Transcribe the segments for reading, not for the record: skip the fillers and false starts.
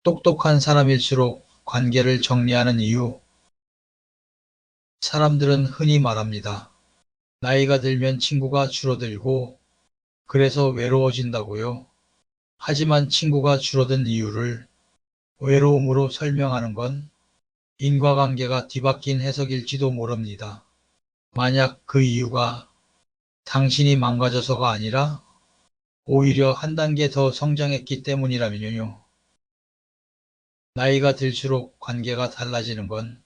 똑똑한 사람일수록 관계를 정리하는 이유. 사람들은 흔히 말합니다. 나이가 들면 친구가 줄어들고 그래서 외로워진다고요. 하지만 친구가 줄어든 이유를 외로움으로 설명하는 건 인과관계가 뒤바뀐 해석일지도 모릅니다. 만약 그 이유가 당신이 망가져서가 아니라 오히려 한 단계 더 성장했기 때문이라면요. 나이가 들수록 관계가 달라지는 건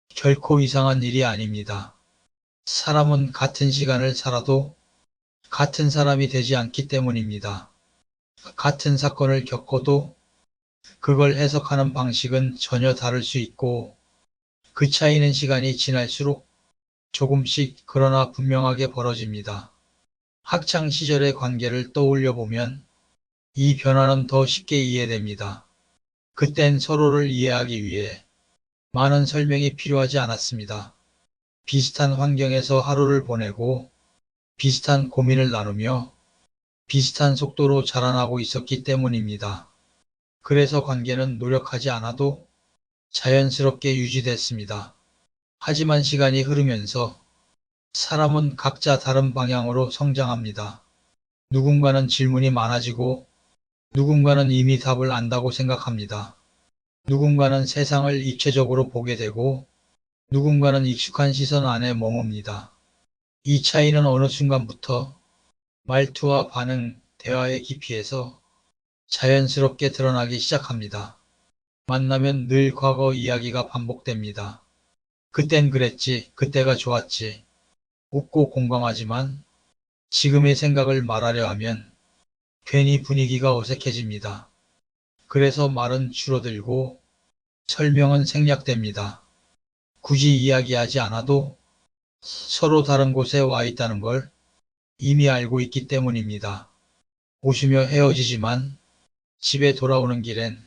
결코 이상한 일이 아닙니다. 사람은 같은 시간을 살아도 같은 사람이 되지 않기 때문입니다. 같은 사건을 겪어도 그걸 해석하는 방식은 전혀 다를 수 있고 그 차이는 시간이 지날수록 조금씩 그러나 분명하게 벌어집니다. 학창 시절의 관계를 떠올려 보면 이 변화는 더 쉽게 이해됩니다. 그땐 서로를 이해하기 위해 많은 설명이 필요하지 않았습니다. 비슷한 환경에서 하루를 보내고 비슷한 고민을 나누며 비슷한 속도로 자라나고 있었기 때문입니다. 그래서 관계는 노력하지 않아도 자연스럽게 유지됐습니다. 하지만 시간이 흐르면서 사람은 각자 다른 방향으로 성장합니다. 누군가는 질문이 많아지고 누군가는 이미 답을 안다고 생각합니다. 누군가는 세상을 입체적으로 보게 되고 누군가는 익숙한 시선 안에 머뭅니다. 이 차이는 어느 순간부터 말투와 반응, 대화의 깊이에서 자연스럽게 드러나기 시작합니다. 만나면 늘 과거 이야기가 반복됩니다. 그땐 그랬지, 그때가 좋았지. 웃고 공감하지만 지금의 생각을 말하려 하면 괜히 분위기가 어색해집니다. 그래서 말은 줄어들고 설명은 생략됩니다. 굳이 이야기하지 않아도 서로 다른 곳에 와 있다는 걸 이미 알고 있기 때문입니다. 웃으며 헤어지지만 집에 돌아오는 길엔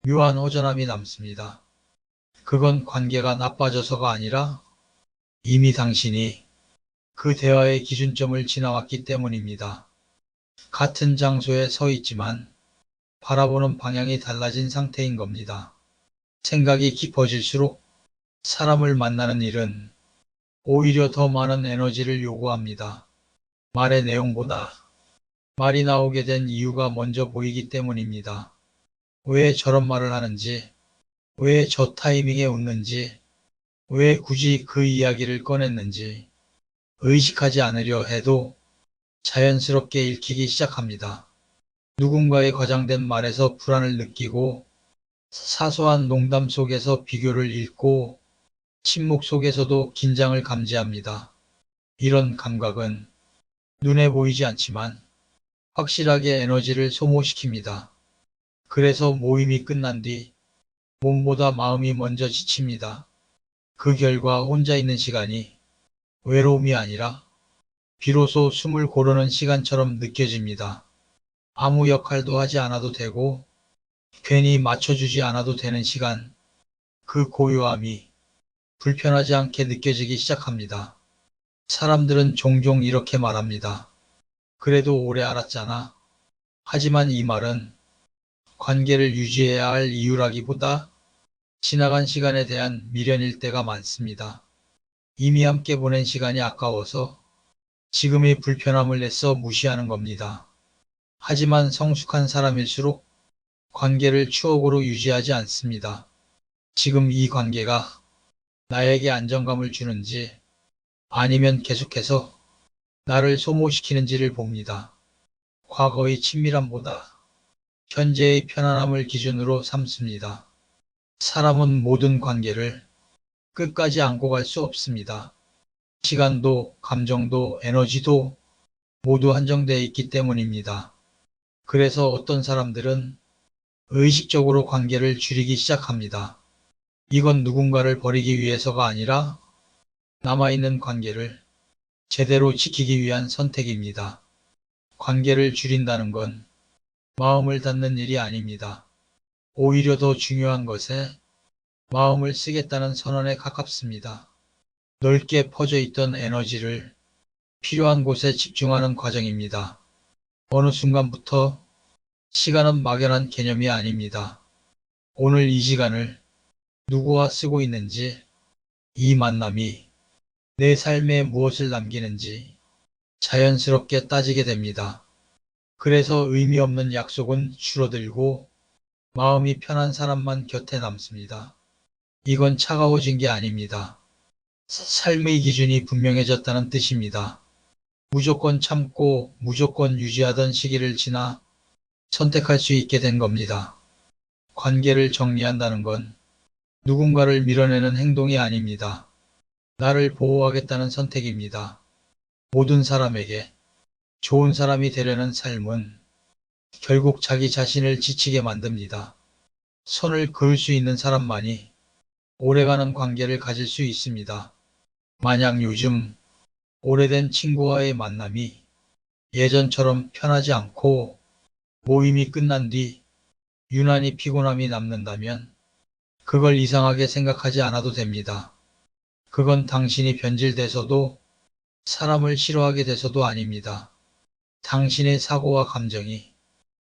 묘한 허전함이 남습니다. 그건 관계가 나빠져서가 아니라 이미 당신이 그 대화의 기준점을 지나왔기 때문입니다. 같은 장소에 서 있지만 바라보는 방향이 달라진 상태인 겁니다. 생각이 깊어질수록 사람을 만나는 일은 오히려 더 많은 에너지를 요구합니다. 말의 내용보다 말이 나오게 된 이유가 먼저 보이기 때문입니다. 왜 저런 말을 하는지, 왜 저 타이밍에 웃는지, 왜 굳이 그 이야기를 꺼냈는지 의식하지 않으려 해도 자연스럽게 읽히기 시작합니다. 누군가의 과장된 말에서 불안을 느끼고 사소한 농담 속에서 비교를 읽고 침묵 속에서도 긴장을 감지합니다. 이런 감각은 눈에 보이지 않지만 확실하게 에너지를 소모시킵니다. 그래서 모임이 끝난 뒤 몸보다 마음이 먼저 지칩니다. 그 결과 혼자 있는 시간이 외로움이 아니라 비로소 숨을 고르는 시간처럼 느껴집니다. 아무 역할도 하지 않아도 되고 괜히 맞춰주지 않아도 되는 시간, 그 고요함이 불편하지 않게 느껴지기 시작합니다. 사람들은 종종 이렇게 말합니다. 그래도 오래 알았잖아. 하지만 이 말은 관계를 유지해야 할 이유라기보다 지나간 시간에 대한 미련일 때가 많습니다. 이미 함께 보낸 시간이 아까워서 지금의 불편함을 애써 무시하는 겁니다. 하지만 성숙한 사람일수록 관계를 추억으로 유지하지 않습니다. 지금 이 관계가 나에게 안정감을 주는지 아니면 계속해서 나를 소모시키는지를 봅니다. 과거의 친밀함보다 현재의 편안함을 기준으로 삼습니다. 사람은 모든 관계를 끝까지 안고 갈 수 없습니다. 시간도, 감정도, 에너지도 모두 한정되어 있기 때문입니다. 그래서 어떤 사람들은 의식적으로 관계를 줄이기 시작합니다. 이건 누군가를 버리기 위해서가 아니라 남아있는 관계를 제대로 지키기 위한 선택입니다. 관계를 줄인다는 건 마음을 닫는 일이 아닙니다. 오히려 더 중요한 것에 마음을 쓰겠다는 선언에 가깝습니다. 넓게 퍼져 있던 에너지를 필요한 곳에 집중하는 과정입니다. 어느 순간부터 시간은 막연한 개념이 아닙니다. 오늘 이 시간을 누구와 쓰고 있는지, 이 만남이 내 삶에 무엇을 남기는지 자연스럽게 따지게 됩니다. 그래서 의미 없는 약속은 줄어들고 마음이 편한 사람만 곁에 남습니다. 이건 차가워진 게 아닙니다. 삶의 기준이 분명해졌다는 뜻입니다. 무조건 참고 무조건 유지하던 시기를 지나 선택할 수 있게 된 겁니다. 관계를 정리한다는 건 누군가를 밀어내는 행동이 아닙니다. 나를 보호하겠다는 선택입니다. 모든 사람에게 좋은 사람이 되려는 삶은 결국 자기 자신을 지치게 만듭니다. 선을 그을 수 있는 사람만이 오래가는 관계를 가질 수 있습니다. 만약 요즘 오래된 친구와의 만남이 예전처럼 편하지 않고 모임이 끝난 뒤 유난히 피곤함이 남는다면 그걸 이상하게 생각하지 않아도 됩니다. 그건 당신이 변질돼서도 사람을 싫어하게 돼서도 아닙니다. 당신의 사고와 감정이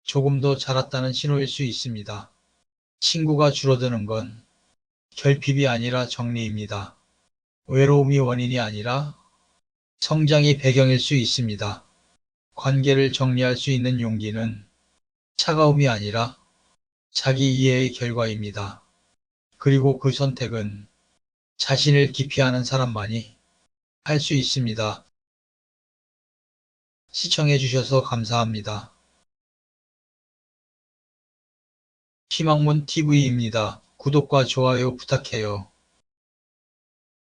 조금 더 자랐다는 신호일 수 있습니다. 친구가 줄어드는 건 결핍이 아니라 정리입니다. 외로움이 원인이 아니라 성장이 배경일 수 있습니다. 관계를 정리할 수 있는 용기는 차가움이 아니라 자기 이해의 결과입니다. 그리고 그 선택은 자신을 깊이 아는 사람만이 할 수 있습니다. 시청해주셔서 감사합니다. 희망문 TV입니다. 구독과 좋아요 부탁해요.